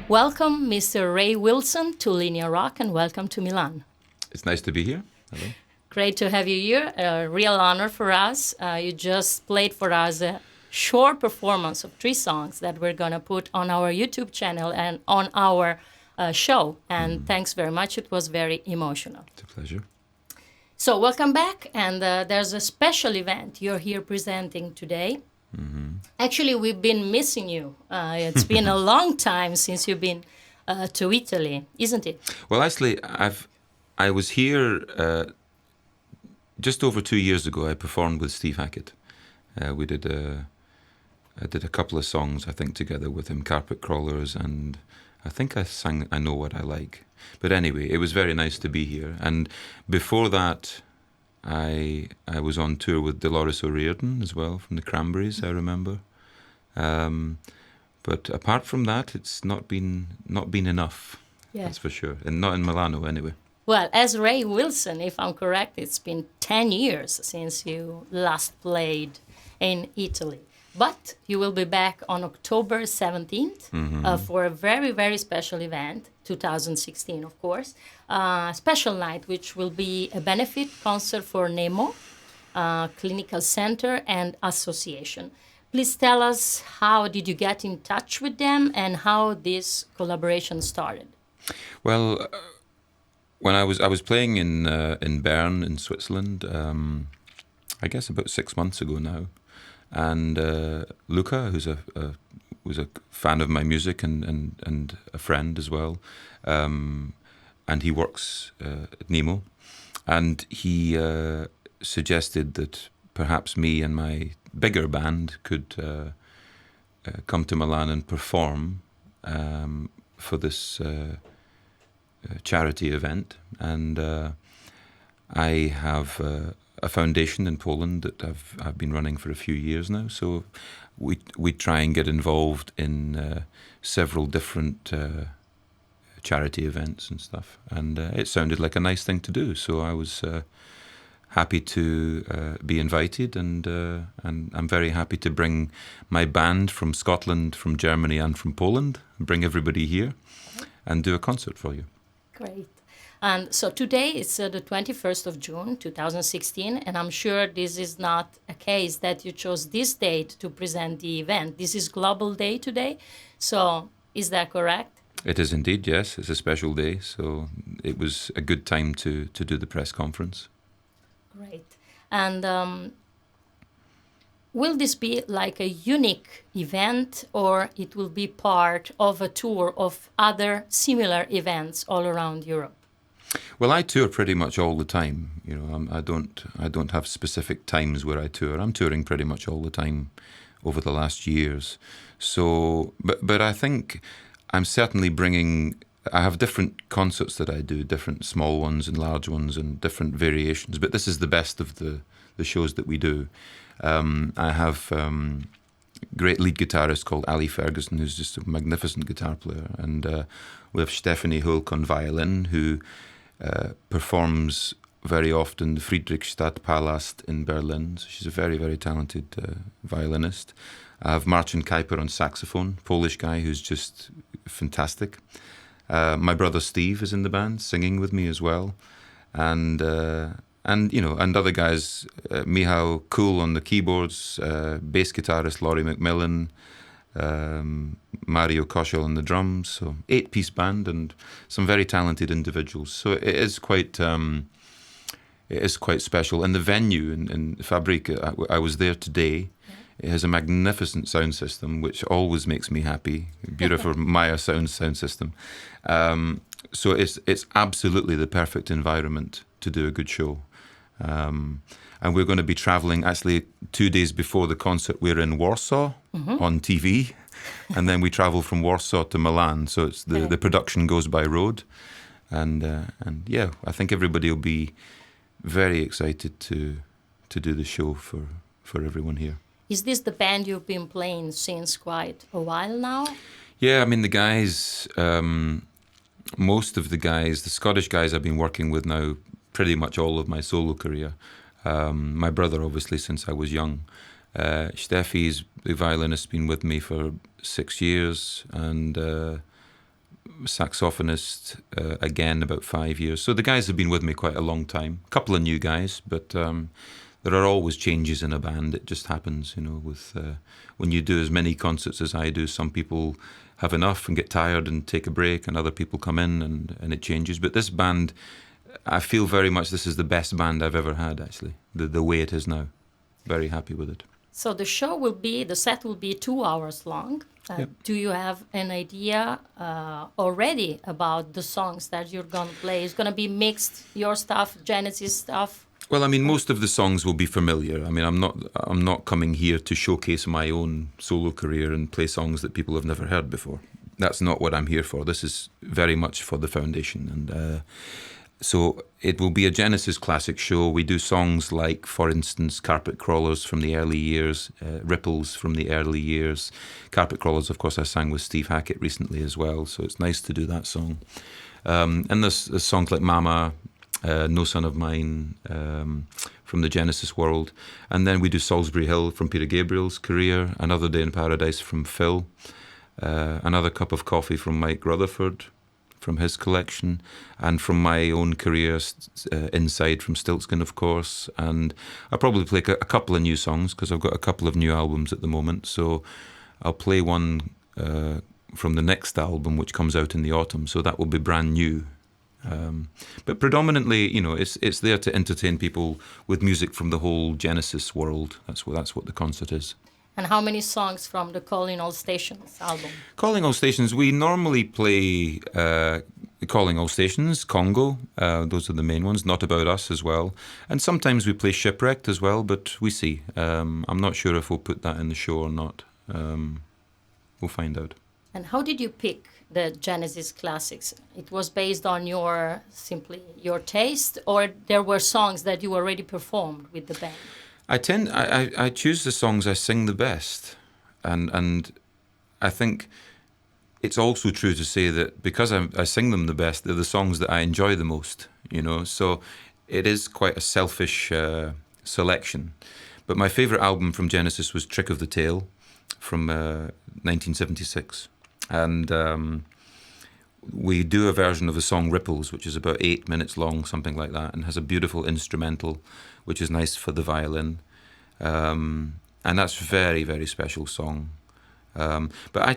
Welcome, Mr. Ray Wilson, to Linea Rock, and welcome to Milan. It's nice to be here. Hello. Great to have you here. A real honor for us. You just played for us a short performance of 3 songs that we're going to put on our YouTube channel and on our show. And thanks very much. It was very emotional. It's a pleasure. So welcome back. And there's a special event you're here presenting today. Actually, we've been missing you. It's been a long time since you've been to Italy, isn't it? Well, actually, I was here just over 2 years ago. I performed with Steve Hackett. I did a couple of songs, I think, together with him, Carpet Crawlers, and I think I sang I Know What I Like. But anyway, it was very nice to be here. And before that, I was on tour with Dolores O'Riordan as well, from the Cranberries, I remember. But apart from that, it's not been enough, that's for sure. And not in Milano, anyway. Well, as Ray Wilson, if I'm correct, it's been 10 years since you last played in Italy. But you will be back on October 17th for a very, very special event, 2016, of course. A special night, which will be a benefit concert for NEMO, Clinical Center and Association. Please tell us, how did you get in touch with them and how this collaboration started? Well, when I was playing in Bern in Switzerland, I guess about 6 months ago now, and Luca, who's was a fan of my music and a friend as well, and he works at NEMO, and he suggested that perhaps me and my bigger band could come to Milan and perform for this charity event. And I have a foundation in Poland that I've been running for a few years now. So we try and get involved in several different charity events and stuff. And it sounded like a nice thing to do. So I was happy to be invited, and I'm very happy to bring my band from Scotland, from Germany, and from Poland, bring everybody here and do a concert for you. Great. And so today it's the 21st of June, 2016, and I'm sure this is not a case that you chose this date to present the event. This is Global Day today, so is that correct? It is indeed, yes. It's a special day, so it was a good time to do the press conference. Great. And will this be like a unique event, or it will be part of a tour of other similar events all around Europe? Well, I tour pretty much all the time. You know, I don't have specific times where I tour. I'm touring pretty much all the time over the last years. So, but I think I'm certainly bringing. I have different concerts that I do, different small ones and large ones, and different variations. But this is the best of the shows that we do. I have great lead guitarist called Ali Ferguson, who's just a magnificent guitar player, and we have Stephanie Hulk on violin, who performs very often the Friedrichstadtpalast in Berlin. So she's a very, very talented violinist. I have Marcin Kuiper on saxophone, Polish guy who's just fantastic. My brother Steve is in the band, singing with me as well, and you know, and other guys, Michał Kuhl on the keyboards, bass guitarist Laurie McMillan, Mario Koszel on the drums. So 8-piece band and some very talented individuals. So it is quite special. And the venue in Fabrique, I was there today. It has a magnificent sound system, which always makes me happy. Beautiful Maya sound system. So it's absolutely the perfect environment to do a good show. And we're going to be traveling, actually 2 days before the concert, we're in Warsaw on TV. And then we travel from Warsaw to Milan. So it's the production goes by road. And yeah, I think everybody will be very excited to do the show for everyone here. Is this the band you've been playing since quite a while now? Yeah, I mean, the guys, most of the guys, the Scottish guys I've been working with now pretty much all of my solo career. My brother, obviously, since I was young. Steffi's, the violinist, been with me for 6 years, and saxophonist again about 5 years. So the guys have been with me quite a long time. A couple of new guys, but there are always changes in a band. It just happens, with when you do as many concerts as I do, some people have enough and get tired and take a break, and other people come in and it changes. But this band, I feel very much this is the best band I've ever had, actually, the way it is now. Very happy with it. So the set will be 2 hours long. Yep. Do you have an idea already about the songs that you're going to play? It's going to be mixed, your stuff, Genesis stuff? Well, I mean, most of the songs will be familiar. I mean, I'm not coming here to showcase my own solo career and play songs that people have never heard before. That's not what I'm here for. This is very much for the foundation. And so it will be a Genesis classic show. We do songs like, for instance, Carpet Crawlers from the early years, Ripples from the early years. Carpet Crawlers, of course, I sang with Steve Hackett recently as well, so it's nice to do that song. And there's songs like Mama, No Son of Mine, from the Genesis world. And then we do Salisbury Hill from Peter Gabriel's career, Another Day in Paradise from Phil, Another Cup of Coffee from Mike Rutherford, from his collection, and from my own career, Inside from Stiltskin, of course. And I'll probably play a couple of new songs because I've got a couple of new albums at the moment. So I'll play one from the next album, which comes out in the autumn. So that will be brand new. But predominantly, it's there to entertain people with music from the whole Genesis world. That's what the concert is. And how many songs from the Calling All Stations album? Calling All Stations, we normally play Calling All Stations, Congo, those are the main ones, Not About Us as well. And sometimes we play Shipwrecked as well, but we see. I'm not sure if we'll put that in the show or not. We'll find out. And how did you pick the Genesis classics? It was based on your taste, or there were songs that you already performed with the band? I choose the songs I sing the best, and I think it's also true to say that because I sing them the best, they're the songs that I enjoy the most, so it is quite a selfish selection. But my favourite album from Genesis was Trick of the Tail from 1976, and we do a version of the song Ripples, which is about 8 minutes long, something like that, and has a beautiful instrumental, which is nice for the violin. And that's a very, very special song. But I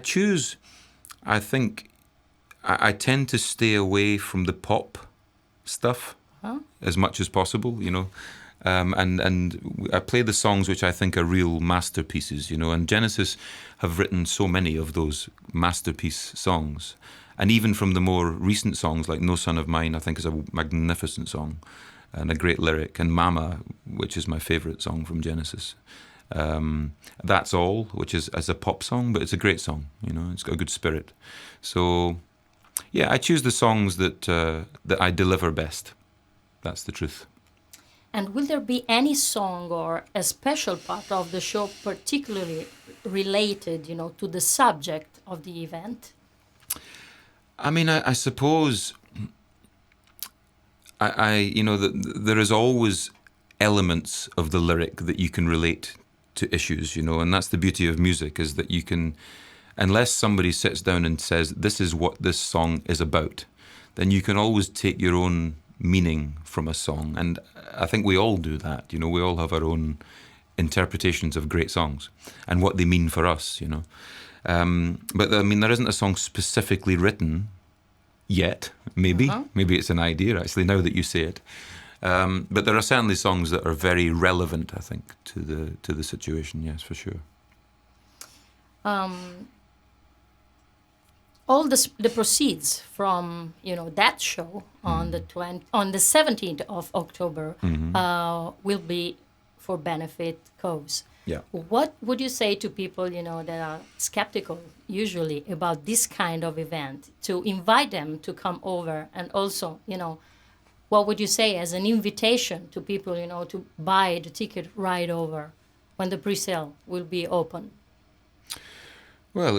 tend to stay away from the pop stuff as much as possible, and I play the songs which I think are real masterpieces, and Genesis have written so many of those masterpiece songs. And even from the more recent songs, like No Son of Mine, I think is a magnificent song and a great lyric. And Mama, which is my favourite song from Genesis. That's All, which is as a pop song, but it's a great song, it's got a good spirit. So, yeah, I choose the songs that I deliver best. That's the truth. And will there be any song or a special part of the show particularly related, to the subject of the event? I mean, I suppose there is always elements of the lyric that you can relate to issues, and that's the beauty of music, is that you can, unless somebody sits down and says, this is what this song is about, then you can always take your own meaning from a song. And I think we all do that, we all have our own interpretations of great songs and what they mean for us, But I mean, there isn't a song specifically written yet. Maybe it's an idea actually, now that you say it. But there are certainly songs that are very relevant, I think, to the situation. Yes, for sure. All the proceeds from that show on the 17th of October will be for benefit cause. Yeah. What would you say to people, that are skeptical usually about this kind of event, to invite them to come over? And also, what would you say as an invitation to people, to buy the ticket right over when the pre-sale will be open? Well,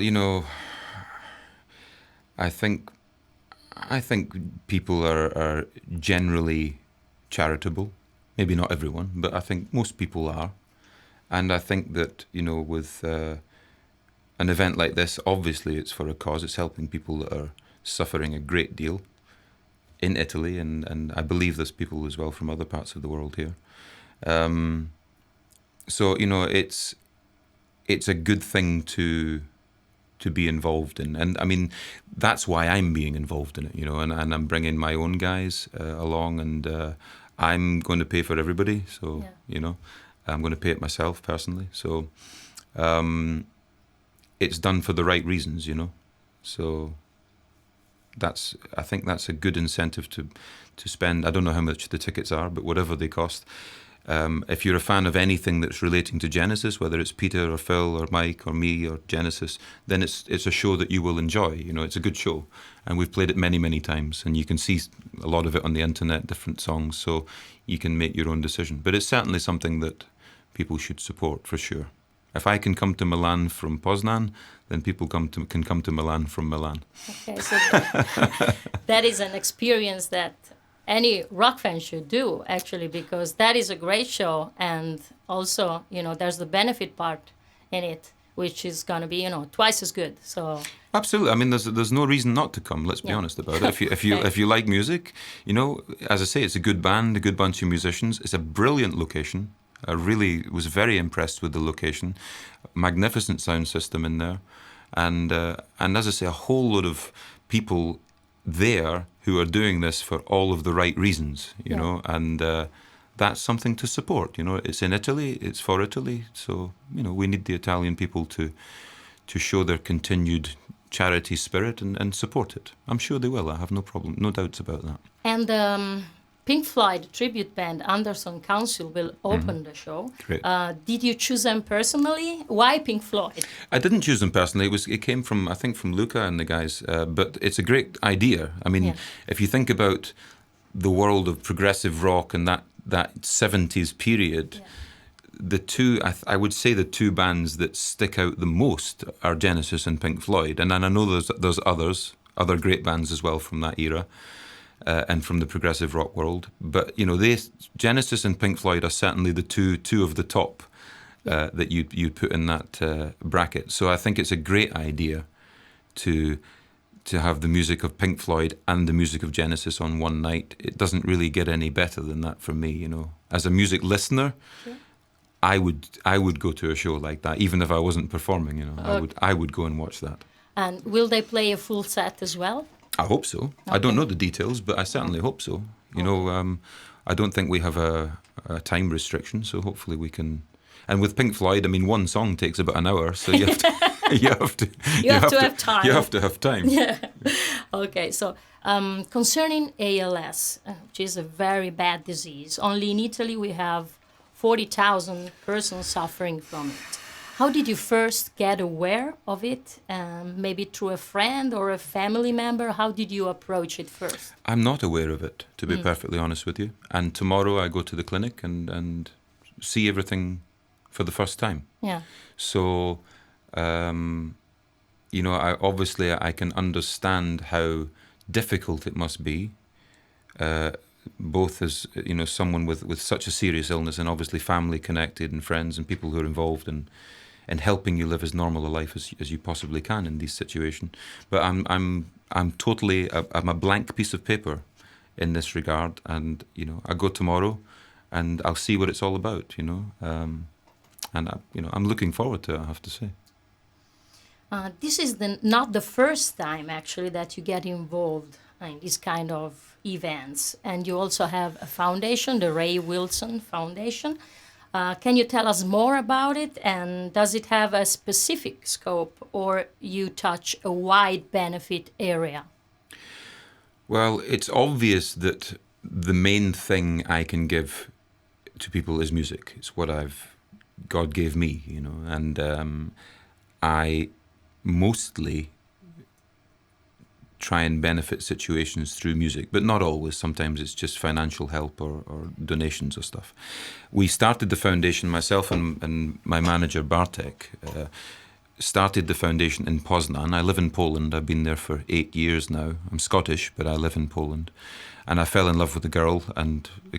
I think people are generally charitable. Maybe not everyone, but I think most people are. And I think that, with an event like this, obviously it's for a cause. It's helping people that are suffering a great deal in Italy, and I believe there's people as well from other parts of the world here. So it's a good thing to be involved in, and I mean that's why I'm being involved in it, and I'm bringing my own guys along, and I'm going to pay for everybody. So I'm going to pay it myself personally. So it's done for the right reasons, So I think that's a good incentive to spend. I don't know how much the tickets are, but whatever they cost. If you're a fan of anything that's relating to Genesis, whether it's Peter or Phil or Mike or me or Genesis, then it's a show that you will enjoy. It's a good show, and we've played it many, many times, and you can see a lot of it on the internet, different songs, so you can make your own decision. But it's certainly something that people should support for sure. If I can come to Milan from Poznan, then people can come to Milan from Milan. Okay, so that is an experience that any rock fan should do, actually, because that is a great show, and also, there's the benefit part in it, which is going to be, twice as good. So absolutely. I mean, there's no reason not to come. Let's be honest about it. If you like music, as I say, it's a good band, a good bunch of musicians. It's a brilliant location. I really was very impressed with the location. Magnificent sound system in there, and as I say, a whole lot of people there who are doing this for all of the right reasons, and that's something to support. It's in Italy, it's for Italy, so we need the Italian people to show their continued charity spirit and support it. I'm sure they will. I have no doubts about that. And Pink Floyd tribute band Anderson Council will open the show. Great. Did you choose them personally? Why Pink Floyd? I didn't choose them personally. It came from, I think, from Luca and the guys. But it's a great idea. I mean, if you think about the world of progressive rock and that 70s period, the two, I would say the two bands that stick out the most are Genesis and Pink Floyd. And then I know there's other great bands as well from that era. And from the progressive rock world, but Genesis and Pink Floyd are certainly the two of the top that you put in that bracket. So I think it's a great idea to have the music of Pink Floyd and the music of Genesis on one night. It doesn't really get any better than that for me. As a music listener, I would go to a show like that, even if I wasn't performing. I would go and watch that. And will they play a full set as well? I hope so. Okay. I don't know the details, but I certainly hope so. I don't think we have a time restriction, so hopefully we can. And with Pink Floyd, I mean, one song takes about an hour, so you have to have time. You have to have time. Yeah. Okay. So concerning ALS, which is a very bad disease, only in Italy we have 40,000 persons suffering from it. How did you first get aware of it? Maybe through a friend or a family member? How did you approach it first? I'm not aware of it, to be perfectly honest with you. And tomorrow I go to the clinic and see everything for the first time. Yeah. So, I can understand how difficult it must be, both as someone with such a serious illness, and obviously family connected and friends and people who are involved in helping you live as normal a life as you possibly can in this situation. But I'm totally I'm a blank piece of paper in this regard, and I go tomorrow and I'll see what it's all about. I'm looking forward to it, I have to say. This is not the first time actually that you get involved in this kind of events, and you also have a foundation, the Ray Wilson Foundation. Can you tell us more about it, and does it have a specific scope, or you touch a wide benefit area? Well, it's obvious that the main thing I can give to people is music. It's what God gave me, and I mostly try and benefit situations through music, but not always. Sometimes it's just financial help or donations or stuff. We started the foundation, myself and my manager Bartek, started the foundation in Poznan. I live in Poland. I've been there for 8 years now. I'm Scottish, but I live in Poland. And I fell in love with a girl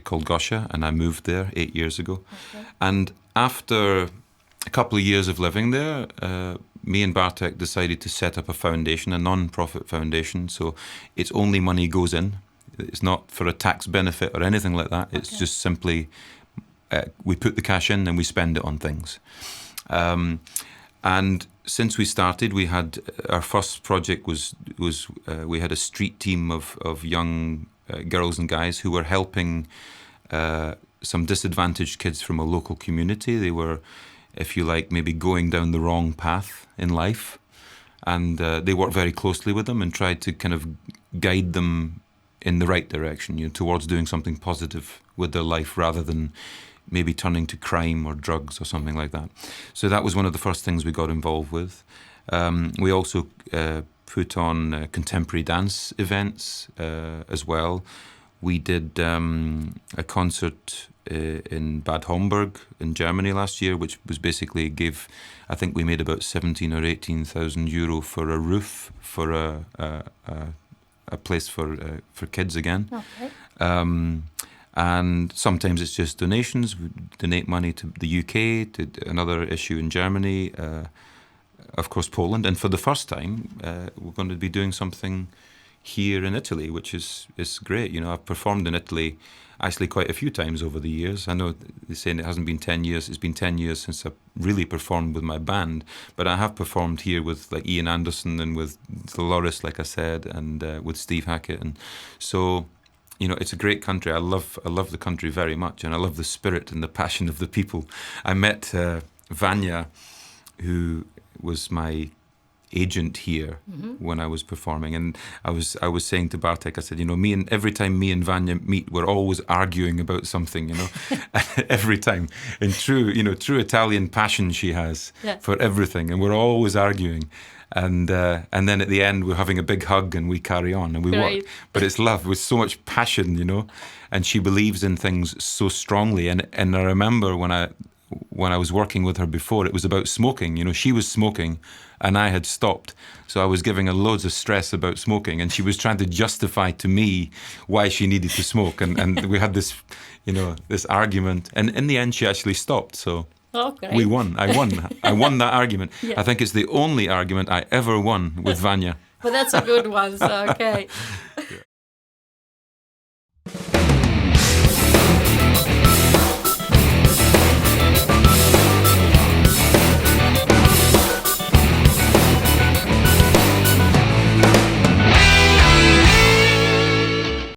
called Gosia, and I moved there 8 years ago. Okay. And after a couple of years of living there, me and Bartek decided to set up a foundation, a non-profit foundation. So it's only money goes in. It's not for a tax benefit or anything like that. It's just simply we put the cash in and we spend it on things. And since we started, we had our first project was we had a street team of young girls and guys who were helping some disadvantaged kids from a local community. They were, if you like, maybe going down the wrong path in life, and they worked very closely with them and tried to kind of guide them in the right direction, towards doing something positive with their life rather than maybe turning to crime or drugs or something like that. So that was one of the first things we got involved with. We also put on contemporary dance events as well. We did a concert in Bad Homburg in Germany last year, which was basically I think we made about 17 or 18,000 euro for a roof for a place for kids again. Okay. And sometimes it's just donations. We donate money to the UK, to another issue in Germany, of course Poland, and for the first time we're going to be doing something here in Italy, which is great. I've performed in Italy actually quite a few times over the years. I know they're saying it hasn't been 10 years. It's been 10 years since I've really performed with my band, but I have performed here with like Ian Anderson and with Dolores, like I said, and with Steve Hackett, and so. It's a great country. I love the country very much, and I love the spirit and the passion of the people. I met Vanya, who was my agent here when I was performing, and I was saying to Bartek, I said, every time me and Vanya meet, we're always arguing about something, every time. And true Italian passion she has for everything, and we're always arguing. And then at the end we're having a big hug and we carry on and we work. But it's love with so much passion, and she believes in things so strongly. And I remember when I was working with her before, it was about smoking. She was smoking and I had stopped. So I was giving her loads of stress about smoking, and she was trying to justify to me why she needed to smoke. And we had this, this argument. And in the end she actually stopped. So we won. I won that argument. Yeah. I think it's the only argument I ever won with Vanya. Well, that's a good one. So, okay.